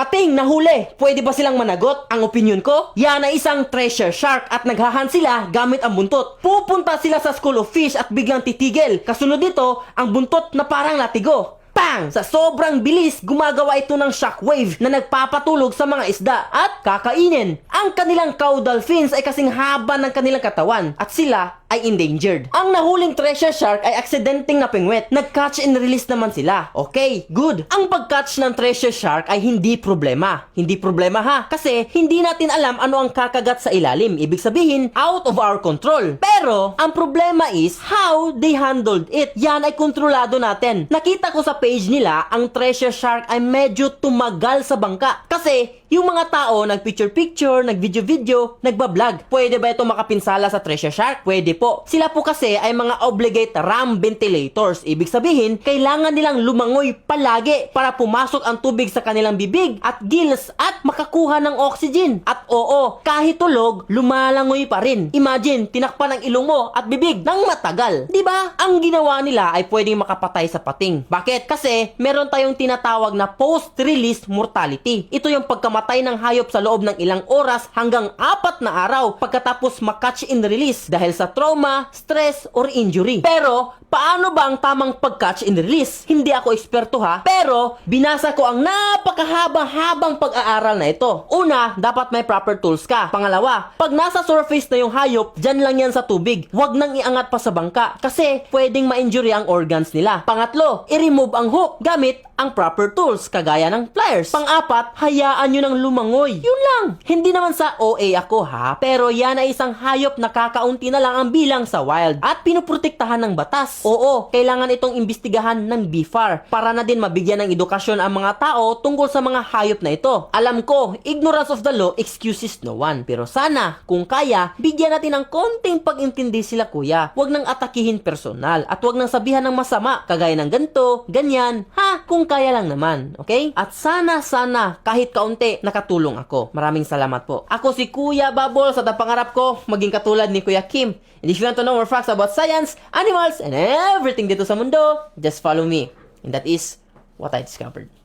Pating nahuli, pwede ba silang managot? Ang opinion ko, yan ay isang treasure shark at naghahan sila gamit ang buntot. Pupunta sila sa school of fish at biglang titigil. Kasunod nito, ang buntot na parang latigo. Pang! Sa sobrang bilis, gumagawa ito ng shockwave na nagpapatulog sa mga isda at kakainin. Ang kanilang caudal fins ay kasing haba ng kanilang katawan at sila ay endangered. Ang nahuling treasure shark ay aksidenteng napingwit. Nag-catch and release naman sila. Okay, good. Ang pag-catch ng treasure shark ay hindi problema. Hindi problema ha, kasi hindi natin alam ano ang kakagat sa ilalim. Ibig sabihin, out of our control. Pero, ang problema is how they handled it. Yan ay kontrolado natin. Nakita ko sa page nila, ang treasure shark ay medyo tumagal sa bangka. Kasi, yung mga tao nag-picture-picture, nag-video-video, nagbablog. Pwede ba ito makapinsala sa treasure shark? Pwede po. Sila po kasi ay mga obligate ram ventilators. Ibig sabihin, kailangan nilang lumangoy palagi para pumasok ang tubig sa kanilang bibig at gills at makakuha ng oxygen. At oo, kahit tulog, lumalangoy pa rin. Imagine, tinakpan ang ilong mo at bibig ng matagal. Diba? Ang ginawa nila ay pwedeng makapatay sa pating. Bakit? Kasi meron tayong tinatawag na post-release mortality. Ito yung pagkamatay ng hayop sa loob ng ilang oras hanggang 4 na araw pagkatapos makatch and release dahil sa trauma, stress, or injury. Pero, paano ba ang tamang pag-catch and release? Hindi ako eksperto ha, pero binasa ko ang napakahaba-habang pag-aaral na ito. Una, dapat may proper tools ka. Pangalawa, pag nasa surface na yung hayop, dyan lang yan sa tubig. Huwag nang iangat pa sa bangka kasi pwedeng ma-injury ang organs nila. Pangatlo, i-remove ang hook gamit ang proper tools kagaya ng pliers. Pang-apat, hayaan nyo ng lumangoy. Yun lang. Hindi naman sa OA ako ha, pero yan ay isang hayop na kakaunti na lang ang bilang sa wild at pinuprotektahan ng batas. Oo, kailangan itong imbestigahan ng BFAR para na din mabigyan ng edukasyon ang mga tao tungkol sa mga hayop na ito. Alam ko, ignorance of the law excuses no one. Pero sana, kung kaya, bigyan natin ng konting pag-intindi sila kuya. Huwag nang atakihin personal at huwag nang sabihan ng masama kagaya ng ganto, ganyan. Ha, kung kaya lang naman, okay? At sana kahit kaunti nakatulong ako. Maraming salamat po. Ako si Kuya Bubbles at ang pangarap ko maging katulad ni Kuya Kim. And if you want to know more facts about science, animals, and everything dito sa mundo, just follow me. And that is what I discovered.